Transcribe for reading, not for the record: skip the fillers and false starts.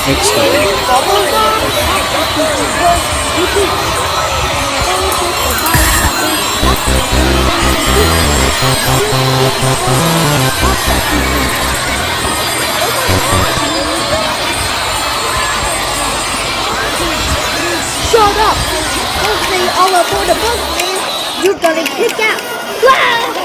Excavator. Shut up! Don't say all aboard the bus, man. You're gonna kick out.